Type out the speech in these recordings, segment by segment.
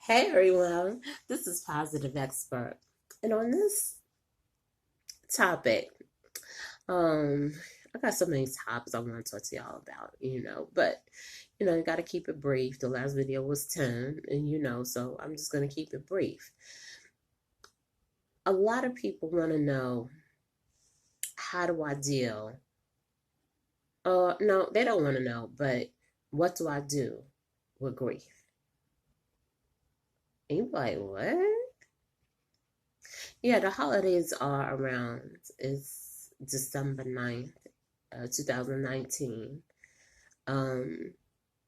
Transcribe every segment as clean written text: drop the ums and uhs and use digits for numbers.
Hey everyone, this is Positive Expert. And on this topic, um, I got so many topics I want to talk to y'all about, but you gotta keep it brief. The last video was 10, and so I'm just gonna keep it brief. A lot of people wanna know, how do I deal? No, they don't wanna know, but what do I do with grief? And you're like, what? Yeah, the holidays are around. It's December 9th, 2019. Um,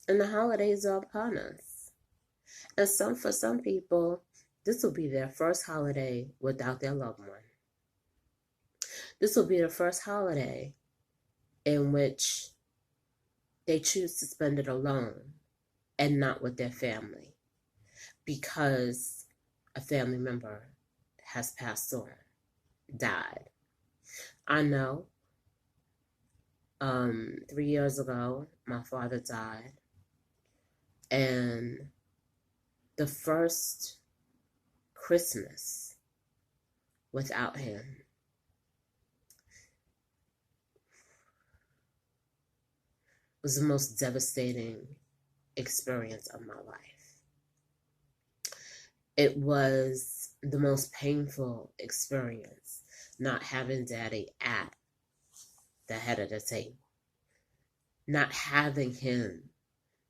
and the holidays are upon us. And for some people, this will be their first holiday without their loved one. This will be the first holiday in which they choose to spend it alone and not with their family because a family member has passed on, died. I know 3 years ago, my father died, and the first Christmas without him was the most devastating experience of my life. It was the most painful experience not having daddy at the head of the table, not having him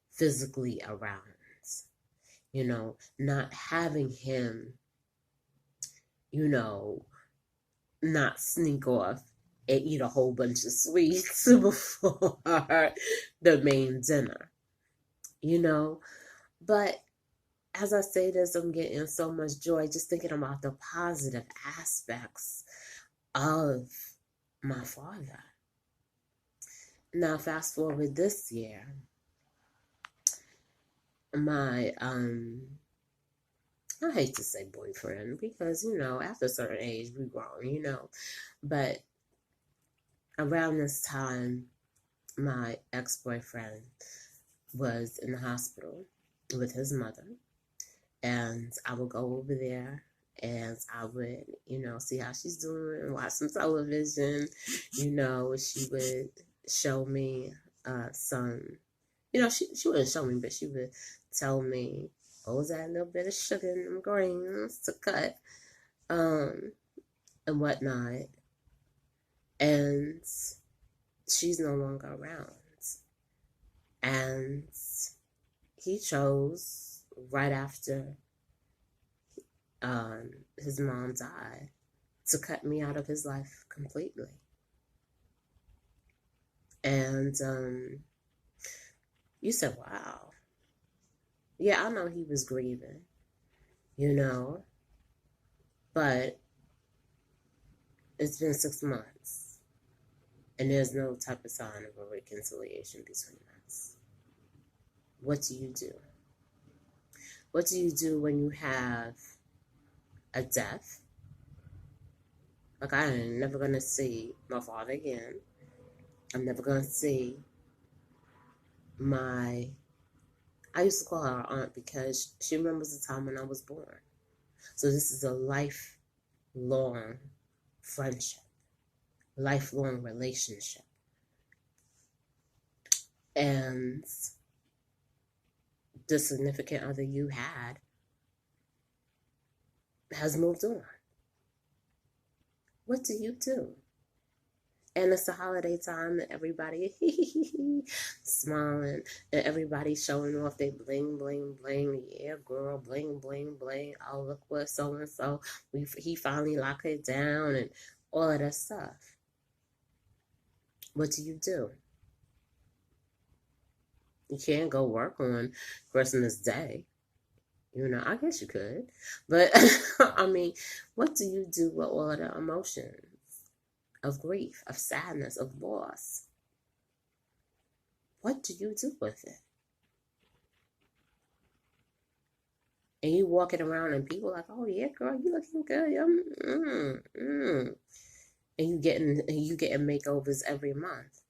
physically around, not having him, not sneak off and eat a whole bunch of sweets before the main dinner, But as I say this, I'm getting so much joy just thinking about the positive aspects of my father. Now, fast forward this year, my I hate to say boyfriend because after a certain age we grown, but around this time, my ex-boyfriend was in the hospital with his mother, and I would go over there and I would, see how she's doing, watch some television. She would show me some, she wouldn't show me, but she would tell me, oh, is that a little bit of sugar in them grains to cut, and whatnot. And she's no longer around. And he chose right after his mom died to cut me out of his life completely. And you said, wow. Yeah, I know he was grieving, but it's been 6 months and there's no type of sign of a reconciliation between us. What do you do? What do you do when you have a death? Like, I am never going to see my father again. I'm never going to see I used to call her aunt because she remembers the time when I was born. So this is a lifelong friendship, lifelong relationship. And the significant other you had has moved on. What do you do? And it's the holiday time and everybody smiling and everybody showing off their bling, bling, bling. Yeah, girl, bling, bling, bling. Oh, look what so-and-so, he finally locked it down and all of that stuff. What do you do? You can't go work on Christmas Day. I guess you could. But, I mean, what do you do with all of the emotions of grief, of sadness, of loss? What do you do with it? And you walking around and people like, oh yeah, girl, you looking good. And you getting makeovers every month,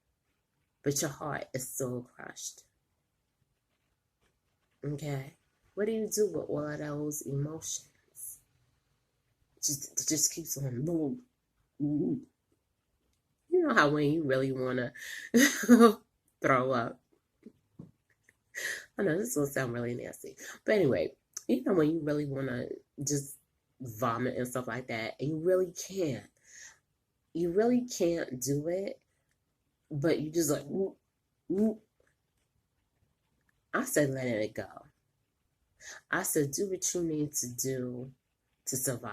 but your heart is still crushed. Okay. What do you do with all of those emotions? Just keeps on boom. You know how when you really want to throw up. I know this will sound really nasty. But anyway, you know when you really want to just vomit and stuff like that, and you really can't. You really can't do it, but you just like, whoop, whoop. I said, let it go. I said, do what you need to do to survive.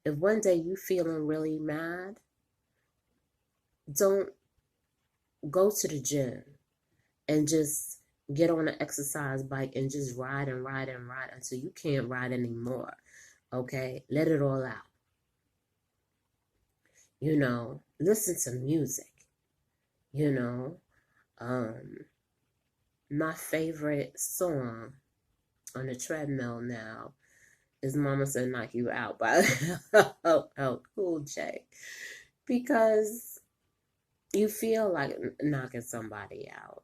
If one day you feeling really mad, don't go to the gym and just get on an exercise bike and just ride and ride and ride until you can't ride anymore. Okay? Let it all out. You know, listen to music. You know, my favorite song on the treadmill now is Mama Said Knock You Out by Cool J. Because you feel like knocking somebody out.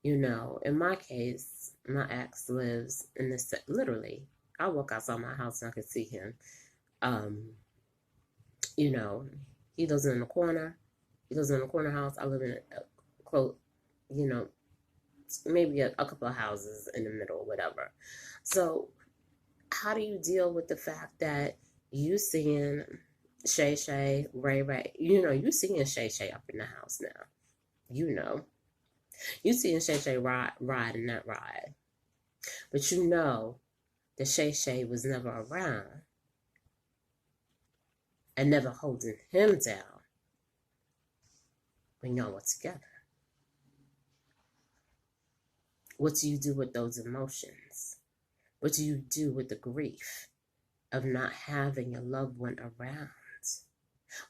You know, in my case, my ex lives in the literally. I walk outside my house and I can see him. You know, he lives in the corner. He lives in the corner house. I live in a quote, you know, maybe a couple of houses in the middle, whatever. So, how do you deal with the fact that you seeing Shay Shay, Ray Ray, you know, you seeing Shay Shay up in the house now, you know. You seeing Shay Shay ride and not ride. But you know that Shay Shay was never around and never holding him down when y'all were together. What do you do with those emotions? What do you do with the grief of not having a loved one around?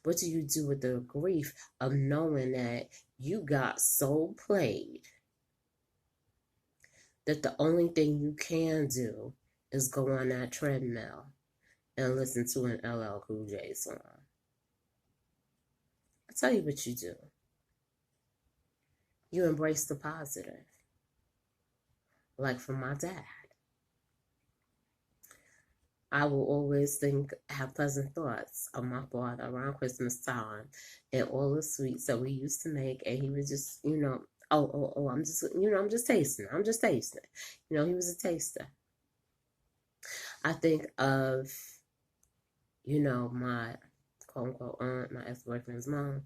What do you do with the grief of knowing that you got so played that the only thing you can do is go on that treadmill and listen to an LL Cool J song? I tell you what you do. You embrace the positive. Like for my dad, I will always have pleasant thoughts of my father around Christmas time and all the sweets that we used to make. And he was just, you know, I'm just tasting. You know, he was a taster. I think of, you know, my quote unquote aunt, my ex-boyfriend's mom,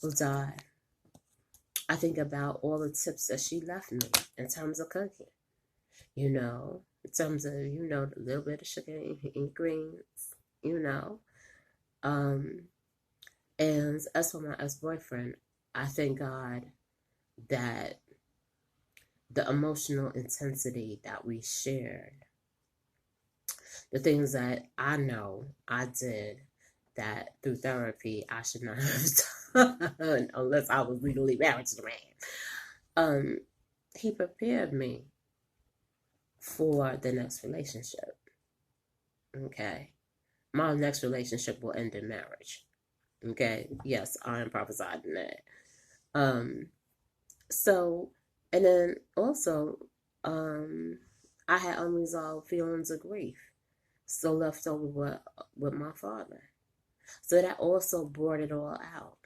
who died. I think about all the tips that she left me in terms of cooking. You know, in terms of, you know, a little bit of sugar and greens, you know. And as for my ex-boyfriend, I thank God that the emotional intensity that we shared, the things that I know I did that through therapy I should not have done unless I was legally married to the man. He prepared me for the next relationship. Okay. My next relationship will end in marriage. Okay. Yes, I am prophesying that. So, and then also, I had unresolved feelings of grief still left over with my father. So that also brought it all out.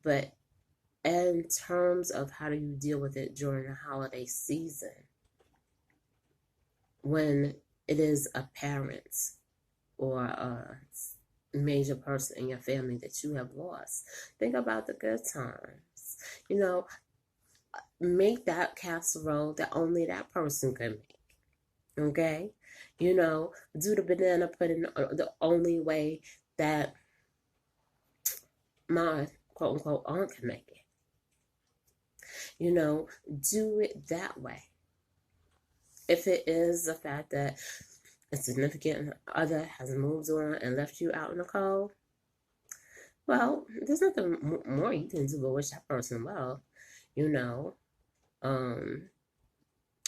But in terms of how do you deal with it during the holiday season, when it is a parent or a major person in your family that you have lost, think about the good times. You know, make that casserole that only that person can make. Okay? You know, do the banana pudding the only way that my quote unquote aunt can make it. You know, do it that way. If it is the fact that a significant other has moved on and left you out in the cold, well, there's nothing more you can do but wish that person well. You know, and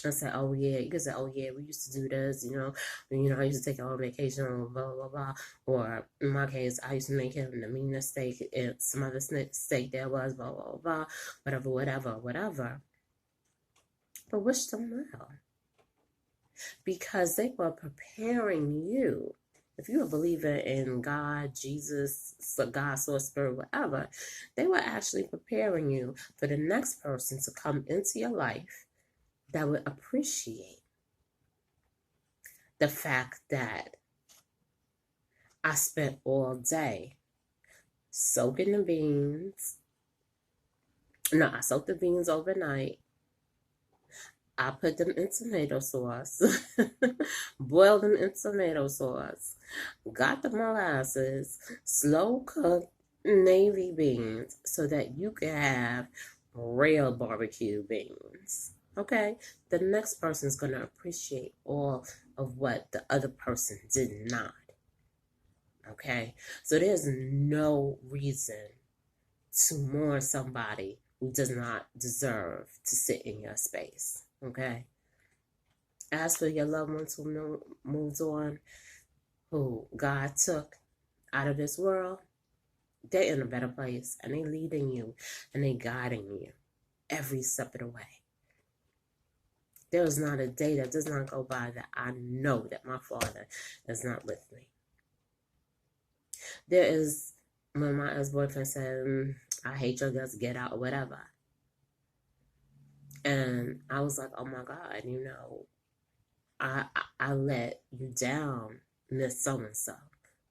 say, oh yeah, you can say, oh yeah, we used to do this, you know, I used to take her on vacation, blah blah blah. Or in my case, I used to make him the meanest steak and some other steak there was, blah blah blah, whatever. But wish them well. because they were preparing you. If you're a believer in God, Jesus, God, Source, Spirit, whatever, they were actually preparing you for the next person to come into your life that would appreciate the fact that I spent all day soaking the beans. No, I soaked the beans overnight. I put them in tomato sauce, boiled them in tomato sauce, got the molasses, slow cooked navy beans so that you can have real barbecue beans. Okay? The next person's going to appreciate all of what the other person did not. Okay? So there's no reason to mourn somebody who does not deserve to sit in your space. Okay? As for your loved ones who moved on, who God took out of this world, they're in a better place and they leading you and they guiding you every step of the way. There is not a day that does not go by that I know that my Father is not with me. There is, when my ex-boyfriend said, I hate your guts, get out, or whatever. And I was like, oh my God, you know, I let you down, Miss So-and-so,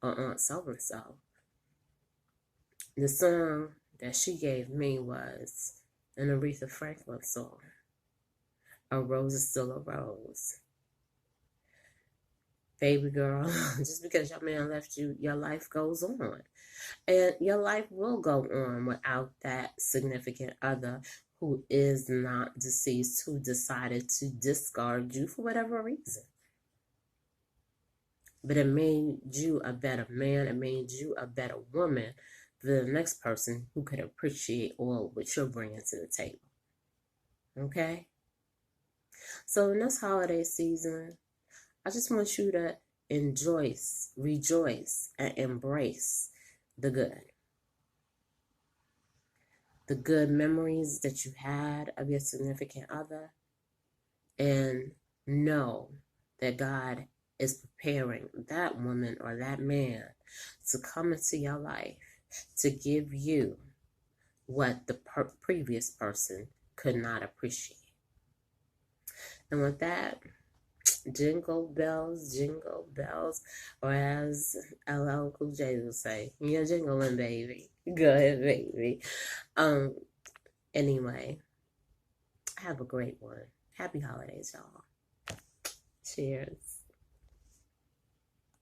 or Aunt So-and-so. The song that she gave me was an Aretha Franklin song, A Rose is Still a Rose. Baby girl, just because your man left you, your life goes on. And your life will go on without that significant other who is not deceased, who decided to discard you for whatever reason. But it made you a better man. It made you a better woman for the next person who could appreciate all what you're bringing to the table. Okay? So in this holiday season, I just want you to rejoice, and embrace the good. The good memories that you had of your significant other. And know that God is preparing that woman or that man to come into your life to give you what the previous person could not appreciate. And with that, jingle bells, or as LL Cool J will say, you're jingling, baby. Go ahead, baby. Anyway, have a great one. Happy holidays, y'all. Cheers.